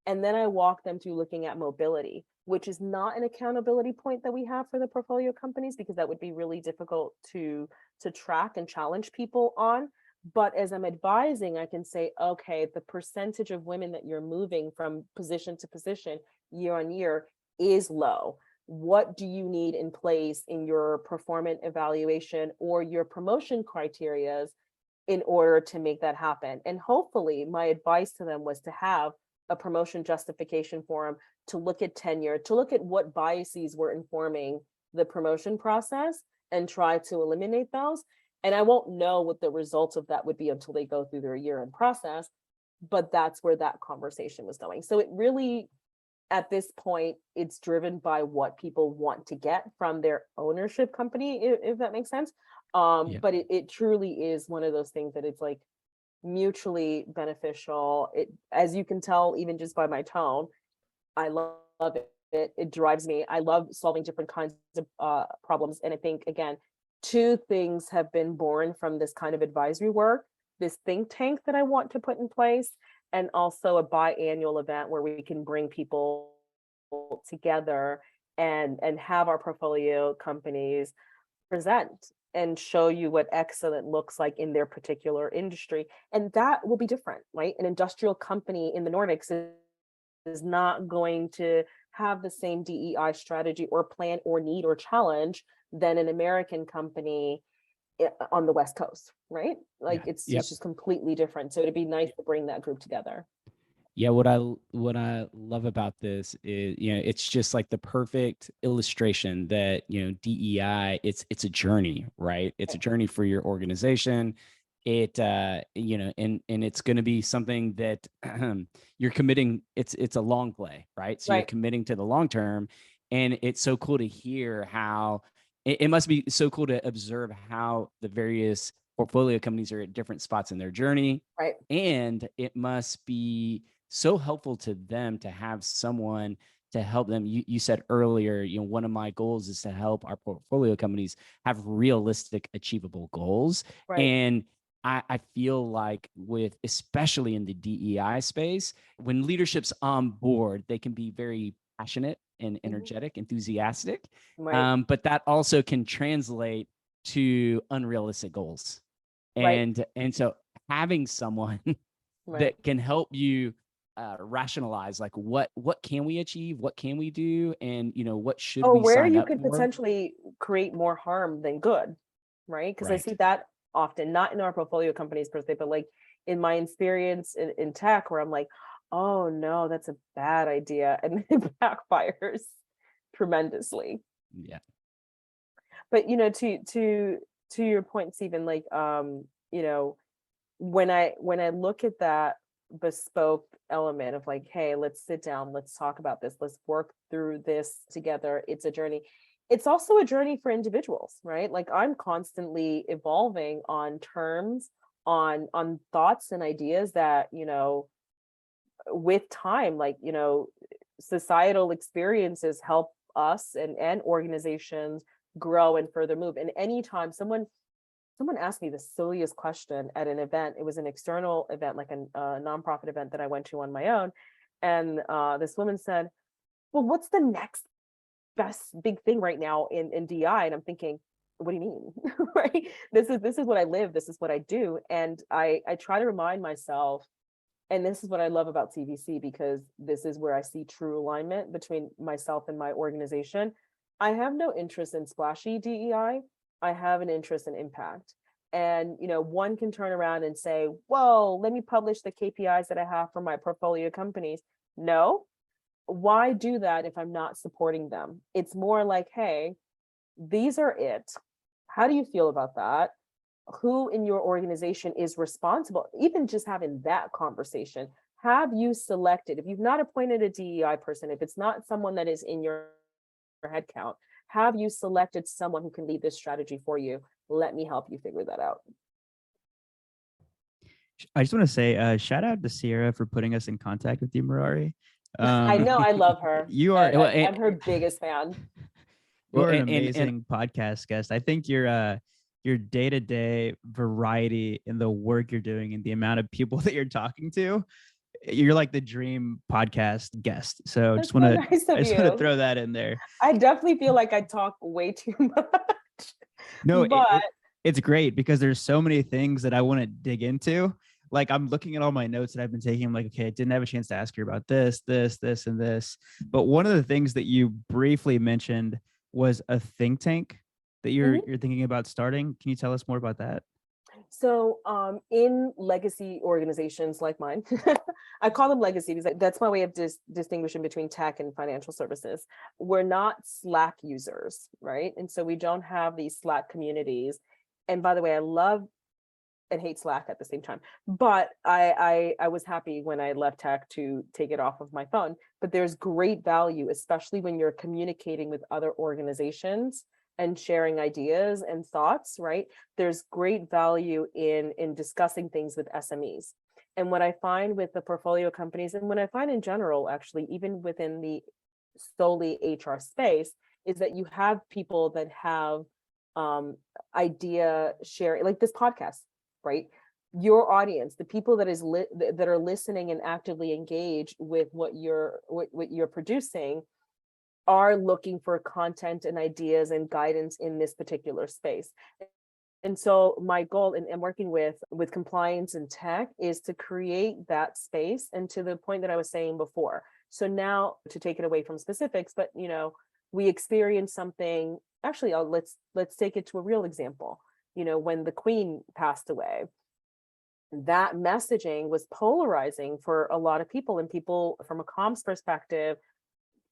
And then I walk them through looking at mobility, which is not an accountability point that we have for the portfolio companies, because that would be really difficult to track and challenge people on. But as I'm advising, I can say, okay, the percentage of women that you're moving from position to position year on year is low. What do you need in place in your performance evaluation or your promotion criterias in order to make that happen? And hopefully my advice to them was to have a promotion justification forum, to look at tenure, to look at what biases were informing the promotion process and try to eliminate those. And I won't know what the results of that would be until they go through their year-end process, but that's where that conversation was going. So it really, at this point, it's driven by what people want to get from their ownership company, if that makes sense. But it truly is one of those things that it's like mutually beneficial. It, as you can tell, even just by my tone, I love it. It drives me. I love solving different kinds of problems. And I think, again, two things have been born from this kind of advisory work: this think tank that I want to put in place, and also a biannual event where we can bring people together and have our portfolio companies present and show you what excellent looks like in their particular industry. And that will be different, right? An industrial company in the Nordics is not going to have the same DEI strategy or plan or need or challenge than an American company on the West Coast, right? Like it's just completely different. So it'd be nice to bring that group together. Yeah, what I love about this is, it's just like the perfect illustration that, DEI, it's a journey, right? It's a journey for your organization. It and it's going to be something that you're committing. It's a long play, right? So you're committing to the long term, and it's so cool to hear how it must be so cool to observe how the various portfolio companies are at different spots in their journey, right? And it must be so helpful to them to have someone to help them. You said earlier, one of my goals is to help our portfolio companies have realistic, achievable goals. Right. And I feel like especially in the DEI space, when leadership's on board, they can be very passionate and energetic, enthusiastic. Right. But that also can translate to unrealistic goals. And so having someone that can help you rationalize, like what can we achieve, what can we do, and what should we where sign you up could for? potentially create more harm than good, right? Because I see that often, not in our portfolio companies per se, but like in my experience in tech, where I'm like, oh no, that's a bad idea, and it backfires tremendously. Yeah. But to your point, Stephen, like when I look at that bespoke element of like, hey, let's sit down, let's talk about this, let's work through this together. It's a journey. It's also a journey for individuals, right? Like I'm constantly evolving on terms, on thoughts and ideas that, with time, like, societal experiences help us and organizations grow and further move. And anytime someone asked me the silliest question at an event. It was an external event, like a nonprofit event that I went to on my own. And this woman said, well, what's the next best big thing right now in DEI? And I'm thinking, what do you mean? Right? This is what I live. This is what I do. And I try to remind myself, and this is what I love about CVC, because this is where I see true alignment between myself and my organization. I have no interest in splashy DEI. I have an interest in impact. And, one can turn around and say, whoa, let me publish the KPIs that I have for my portfolio companies. No, why do that if I'm not supporting them? It's more like, hey, these are it. How do you feel about that? Who in your organization is responsible? Even just having that conversation. Have you selected, if you've not appointed a DEI person, if it's not someone that is in your head count, have you selected someone who can lead this strategy for you? Let me help you figure that out. I just want to say, shout out to Sierra for putting us in contact with you, Merary. I know, I love her. You are I'm her biggest fan. you Well, are an and amazing podcast guest. I think your day-to-day variety in the work you're doing and the amount of people that you're talking to, you're like the dream podcast guest. So That's so nice of I just want to you. throw that in there. I definitely feel like I talk way too much. No, But it's great because there's so many things that I want to dig into. Like I'm looking at all my notes that I've been taking. I'm like, okay, I didn't have a chance to ask you about this, and this. But one of the things that you briefly mentioned was a think tank that you're thinking about starting. Can you tell us more about that? so in legacy organizations like mine, I call them legacy because that's my way of distinguishing between tech and financial services. We're not Slack users, right? And so we don't have these Slack communities. And by the way, I love and hate Slack at the same time. But I was happy when I left tech to take it off of my phone. But there's great value, especially when you're communicating with other organizations and sharing ideas and thoughts, right? There's great value in discussing things with SMEs. And what I find with the portfolio companies, and what I find in general, actually, even within the solely HR space, is that you have people that have idea sharing, like this podcast, right? Your audience, the people that are listening and actively engaged with what you're producing, are looking for content and ideas and guidance in this particular space. And so my goal in working with compliance and tech is to create that space, and to the point that I was saying before. So now, to take it away from specifics, but we experienced something. Actually, let's take it to a real example. When the Queen passed away, that messaging was polarizing for a lot of people, and people from a comms perspective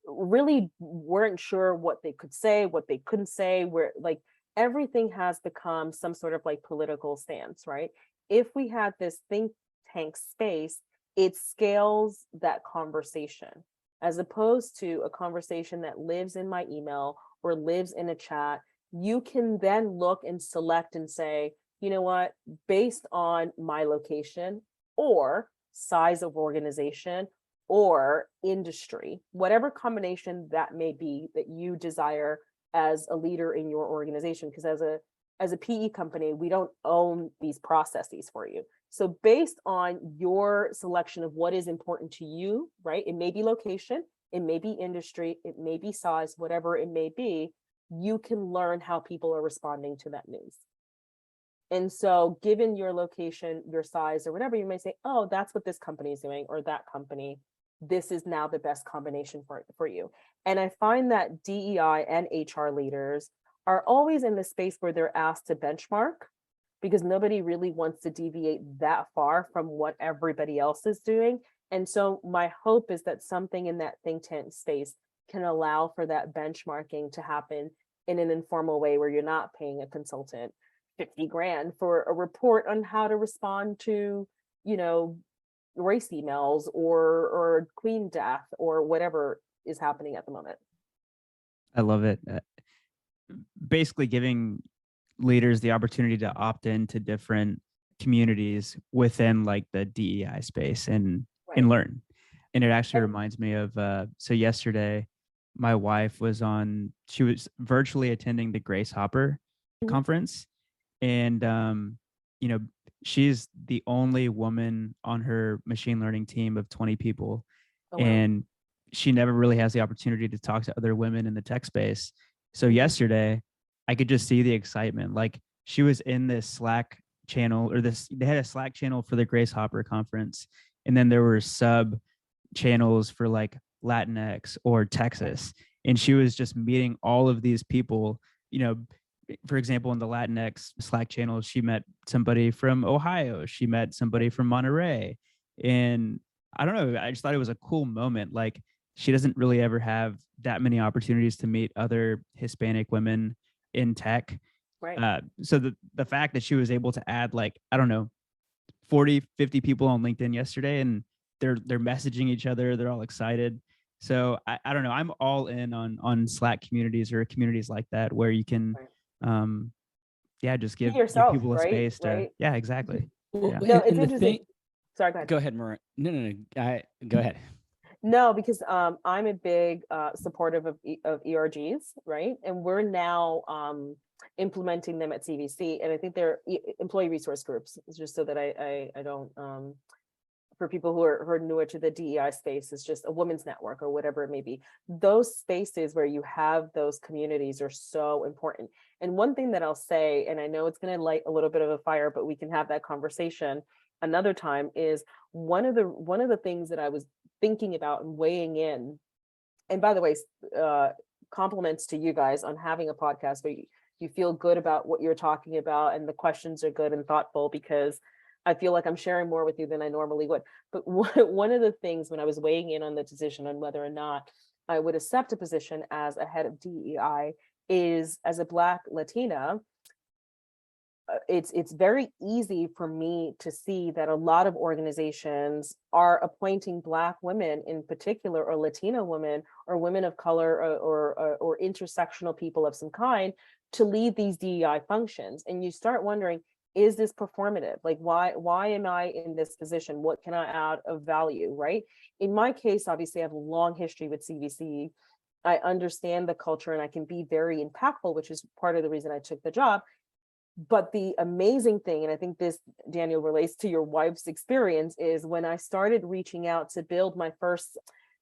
really weren't sure what they could say, what they couldn't say, where like everything has become some sort of like political stance, right? If we had this think tank space, it scales that conversation, as opposed to a conversation that lives in my email or lives in a chat. You can then look and select and say, you know what, based on my location or size of organization or industry, whatever combination that may be that you desire as a leader in your organization, because as a PE company, we don't own these processes for you. So based on your selection of what is important to you, right? It may be location, it may be industry, it may be size, whatever it may be, you can learn how people are responding to that news. And so given your location, your size, or whatever, you may say, oh, that's what this company is doing, or that company, this is now the best combination for you. And I find that DEI and HR leaders are always in the space where they're asked to benchmark, because nobody really wants to deviate that far from what everybody else is doing. And so my hope is that something in that think tank space can allow for that benchmarking to happen in an informal way, where you're not paying a consultant 50 grand for a report on how to respond to, race emails or Queen death or whatever is happening at the moment. I love it. Basically giving leaders the opportunity to opt into different communities within like the DEI space and learn. And it actually reminds me of so yesterday my wife she was virtually attending the Grace Hopper conference, and she's the only woman on her machine learning team of 20 people. Oh, wow. And she never really has the opportunity to talk to other women in the tech space. So yesterday I could just see the excitement. Like she was in this Slack channel, or they had a Slack channel for the Grace Hopper conference. And then there were sub channels for like Latinx or Texas. And she was just meeting all of these people. For example, in the Latinx Slack channel, she met somebody from Ohio. She met somebody from Monterey. And I don't know, I just thought it was a cool moment. Like she doesn't really ever have that many opportunities to meet other Hispanic women in tech. Right. So the fact that she was able to add like, I don't know, 40, 50 people on LinkedIn yesterday, and they're messaging each other. They're all excited. So I don't know. I'm all in on Slack communities or communities like that, where you can, just give yourself, people a right? space to, yeah, exactly. Well, Yeah. No, it's and the interesting. thing, Sorry, go ahead. go ahead, Maria. No. Go ahead. No, because I'm a big supportive of ERGs, right? And we're now implementing them at CVC, and I think they're employee resource groups. It's just so that I don't for people who are newer to the DEI space, is just a women's network or whatever it may be. Those spaces where you have those communities are so important. And one thing that I'll say, and I know it's going to light a little bit of a fire, but we can have that conversation another time, is one of the things that I was thinking about and weighing in. And by the way, compliments to you guys on having a podcast where you feel good about what you're talking about and the questions are good and thoughtful, because I feel like I'm sharing more with you than I normally would. But one of the things when I was weighing in on the decision on whether or not I would accept a position as a head of DEI is, as a Black Latina, it's very easy for me to see that a lot of organizations are appointing Black women in particular, or Latina women, or women of color, or intersectional people of some kind, to lead these DEI functions. And you start wondering, is this performative? Like, why am I in this position? What can I add of value, right? In my case, obviously, I have a long history with CVC. I understand the culture and I can be very impactful, which is part of the reason I took the job. But the amazing thing, and I think this, Daniel, relates to your wife's experience, is when I started reaching out to build my first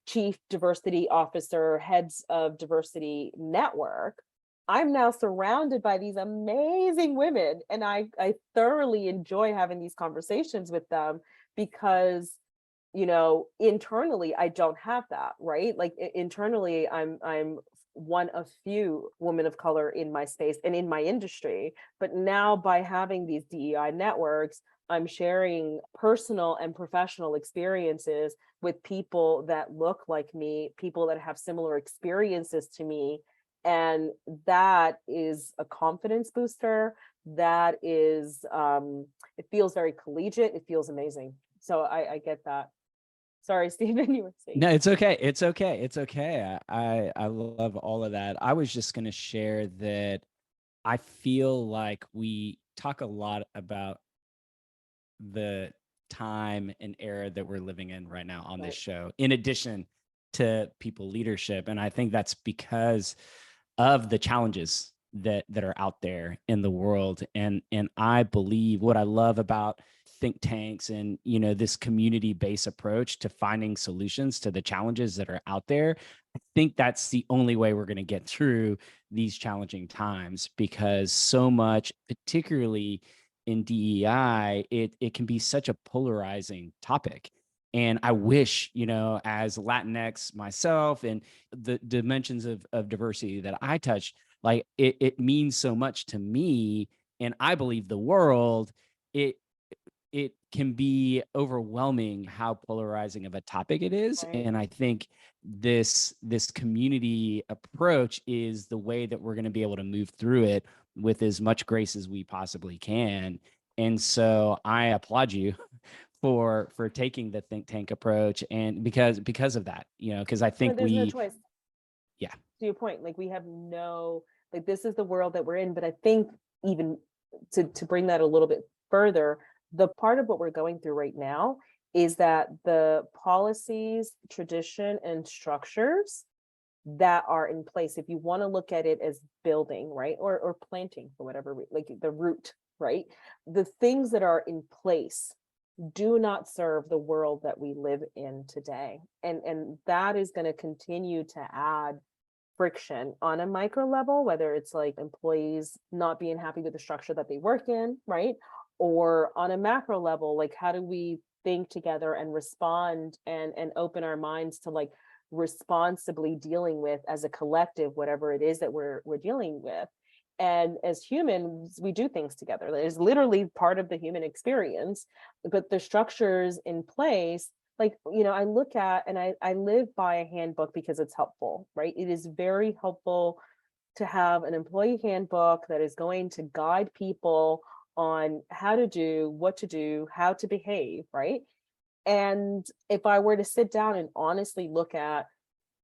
chief diversity officer, heads of diversity network, I'm now surrounded by these amazing women, and I thoroughly enjoy having these conversations with them, because, you know, internally I don't have that, right? Like internally, I'm one of few women of color in my space and in my industry. But now, by having these DEI networks, I'm sharing personal and professional experiences with people that look like me, people that have similar experiences to me. And that is a confidence booster. That is, it feels very collegiate. It feels amazing. So I get that. Sorry, Stephen, you were saying. No, it's okay. It's okay. It's okay. I love all of that. I was just going to share that I feel like we talk a lot about the time and era that we're living in right now on this show, in addition to people leadership. And I think that's because of the challenges that are out there in the world. And I believe what I love about think tanks and, you know, this community-based approach to finding solutions to the challenges that are out there, I think that's the only way we're going to get through these challenging times, because so much, particularly in DEI, it can be such a polarizing topic. And I wish, you know, as Latinx myself and the dimensions of diversity that I touch, like it means so much to me, and I believe the world, it can be overwhelming how polarizing of a topic it is. Right. And I think this community approach is the way that we're going to be able to move through it with as much grace as we possibly can. And so I applaud you for taking the think tank approach, and because of that, you know, because I think There's no choice. Yeah. To your point, like we have no, like this is the world that we're in. But I think even to bring that a little bit further, the part of what we're going through right now is that the policies, tradition, and structures that are in place, if you want to look at it as building, right, or planting, for whatever, like the root, right, the things that are in place do not serve the world that we live in today. And that is going to continue to add friction on a micro level, whether it's like employees not being happy with the structure that they work in, right? Or on a macro level, like how do we think together and respond and open our minds to like responsibly dealing with, as a collective, whatever it is that we're dealing with. And as humans, we do things together. That is literally part of the human experience. But the structures in place, like, you know, I look at and I live by a handbook because it's helpful, right? It is very helpful to have an employee handbook that is going to guide people on how to do, what to do, how to behave, right? And if I were to sit down and honestly look at,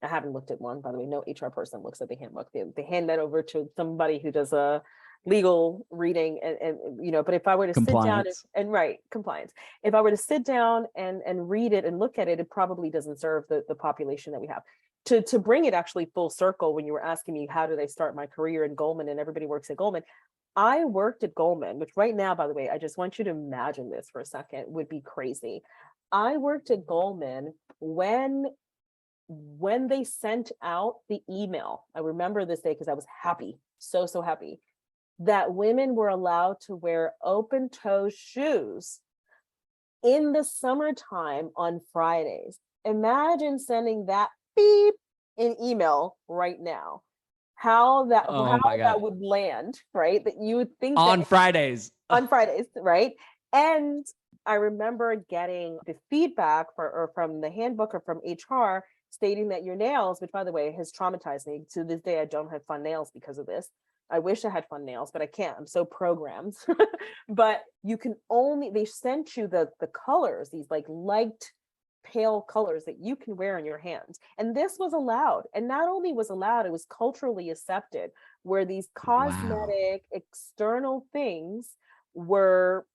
I haven't looked at one, by the way, no HR person looks at the handbook. They hand that over to somebody who does a legal reading and but if I were to sit down Compliance. and write compliance, if I were to sit down and read it and look at it, it probably doesn't serve the population that we have. To bring it actually full circle, when you were asking me how did I start my career in Goldman, and everybody works at Goldman, I worked at Goldman, which right now, by the way, I just want you to imagine this for a second, would be crazy. I worked at Goldman when they sent out the email. I remember this day because I was happy, so happy, that women were allowed to wear open-toe shoes in the summertime on Fridays. Imagine sending that beep in email right now. How that would land, right? That you would think on that Fridays. On Fridays, right? And I remember getting the feedback from the handbook or from HR stating that your nails, which by the way has traumatized me to this day, I don't have fun nails because of this. I wish I had fun nails, but I can't. I'm so programmed. But you can only, they sent you the colors, these like light pale colors that you can wear in your hands. And this was allowed. And not only was allowed, it was culturally accepted, where these cosmetic external things were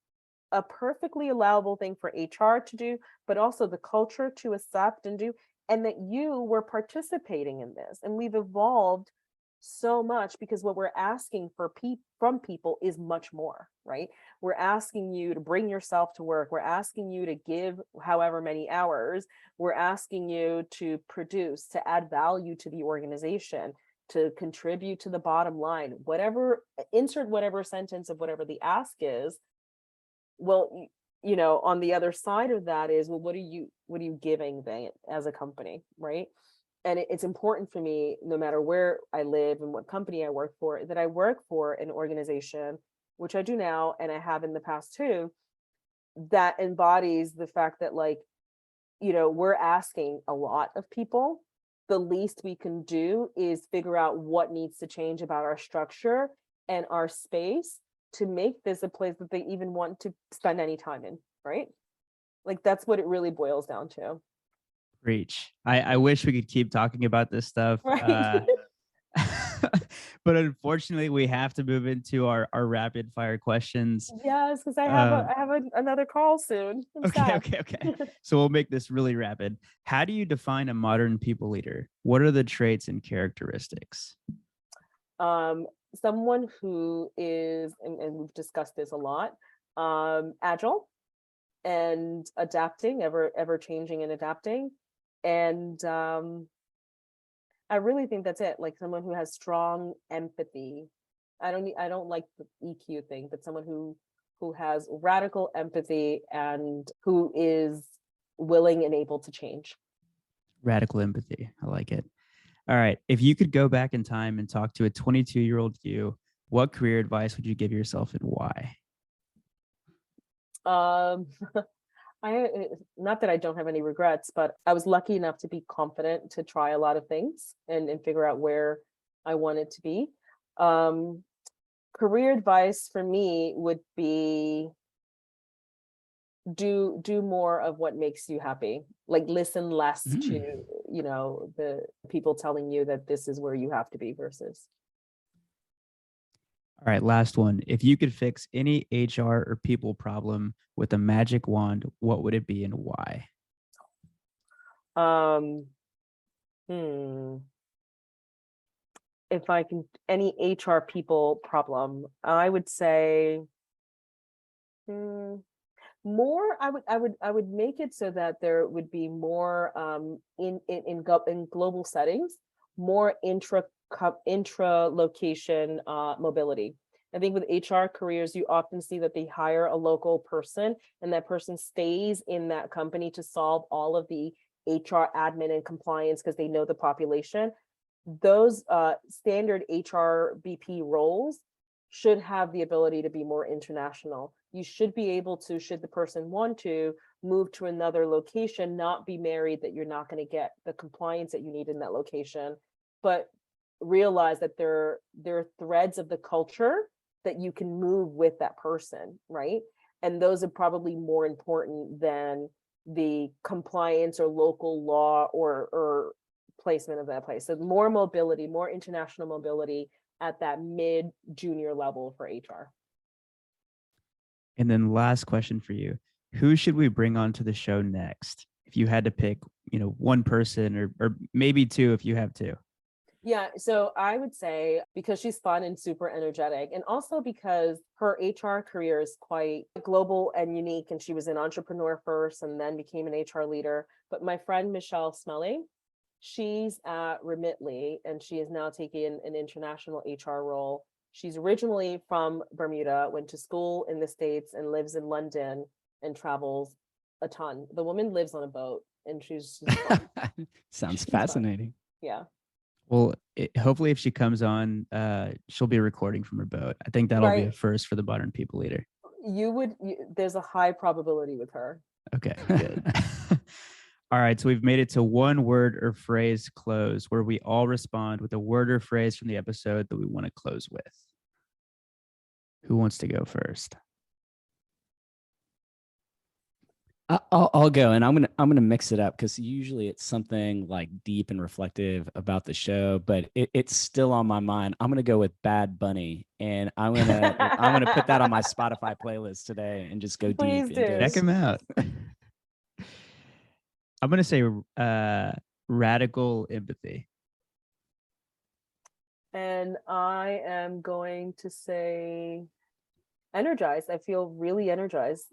a perfectly allowable thing for HR to do, but also the culture to accept and do, and that you were participating in this. And we've evolved so much because what we're asking from people is much more, right? We're asking you to bring yourself to work. We're asking you to give however many hours. We're asking you to produce, to add value to the organization, to contribute to the bottom line, whatever, insert whatever sentence of whatever the ask is. Well, on the other side of that is, well, what are you giving them as a company, right? And it's important for me, no matter where I live and what company I work for, that I work for an organization, which I do now, and I have in the past too, that embodies the fact that, like, we're asking a lot of people. The least we can do is figure out what needs to change about our structure and our space to make this a place that they even want to spend any time in, right? Like, that's what it really boils down to. Preach. I wish we could keep talking about this stuff. Right. But unfortunately, we have to move into our rapid fire questions. Yes, because I have another call soon. Okay. So we'll make this really rapid. How do you define a modern people leader? What are the traits and characteristics? Someone who is, and we've discussed this a lot, agile and adapting, ever changing and adapting. And I really think that's it. Like, someone who has strong empathy. I don't like the EQ thing, but someone who has radical empathy and who is willing and able to change. Radical empathy. I like it. All right. If you could go back in time and talk to a 22-year-old you, what career advice would you give yourself and why? Not that I don't have any regrets, but I was lucky enough to be confident to try a lot of things and figure out where I wanted to be. Career advice for me would be do more of what makes you happy. Like, listen less to, the people telling you that this is where you have to be versus. All right, last one. If you could fix any HR or people problem with a magic wand, what would it be and why? If I can, any HR people problem, I would say more. I would make it so that there would be more in global settings, more intra-location mobility. I think with HR careers, you often see that they hire a local person and that person stays in that company to solve all of the HR admin and compliance because they know the population. Those standard HR BP roles should have the ability to be more international. You should be able to, should the person want to, move to another location, not be married that you're not going to get the compliance that you need in that location, but realize that there are threads of the culture that you can move with that person, right? And those are probably more important than the compliance or local law or placement of that place. So more mobility, more international mobility at that mid junior level for HR. And then last question for you. Who should we bring on to the show next? If you had to pick, one person or maybe two if you have two. Yeah, so I would say because she's fun and super energetic, and also because her HR career is quite global and unique, and she was an entrepreneur first and then became an HR leader. But my friend Michelle Smelling, she's at Remitly, and she is now taking an international HR role. She's originally from Bermuda, went to school in the States and lives in London and travels a ton. The woman lives on a boat, and she's just fun. Sounds She's fun. fascinating. Yeah. Well, hopefully if she comes on, she'll be recording from her boat. I think that'll be a Right. first for the Modern People Leader. There's a high probability with her. Okay, good. All right, so we've made it to one word or phrase close, where we all respond with a word or phrase from the episode that we want to close with. Who wants to go first? I'll go, and I'm gonna mix it up because usually it's something like deep and reflective about the show, but it's still on my mind. I'm gonna go with Bad Bunny, and I'm gonna put that on my Spotify playlist today and just go Please deep do. into Check him out. I'm gonna say radical empathy. And I am going to say energized. I feel really energized.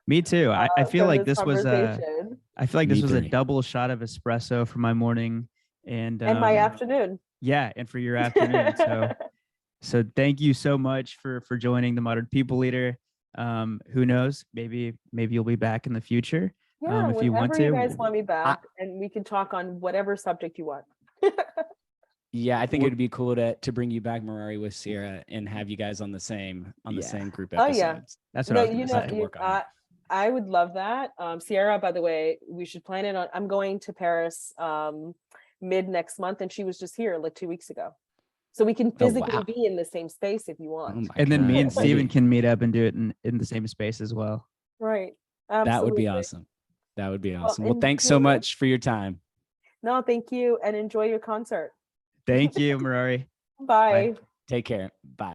Me too. I feel from like this was conversation. I feel like Me this was a three. double shot of espresso for my morning and my afternoon. Yeah, and for your afternoon. So thank you so much for joining the Modern People Leader. Who knows? Maybe you'll be back in the future. Yeah, if you want whenever to. you guys want me back, and we can talk on whatever subject you want. Yeah, I think it would be cool to bring you back, Merary, with Sierra and have you guys on the same group episodes. Oh yeah, That's what I was going to say. Work on it. I would love that. Sierra, by the way, we should plan it on. I'm going to Paris mid next month, and she was just here like 2 weeks ago. So we can physically be in the same space if you want. And then me and God, Steven can meet up and do it in the same space as well. Right. Absolutely. That would be awesome. That would be awesome. Well, enjoy. thanks so much for your time. No, thank you, and enjoy your concert. Thank you, Merary. Bye. Take care. Bye.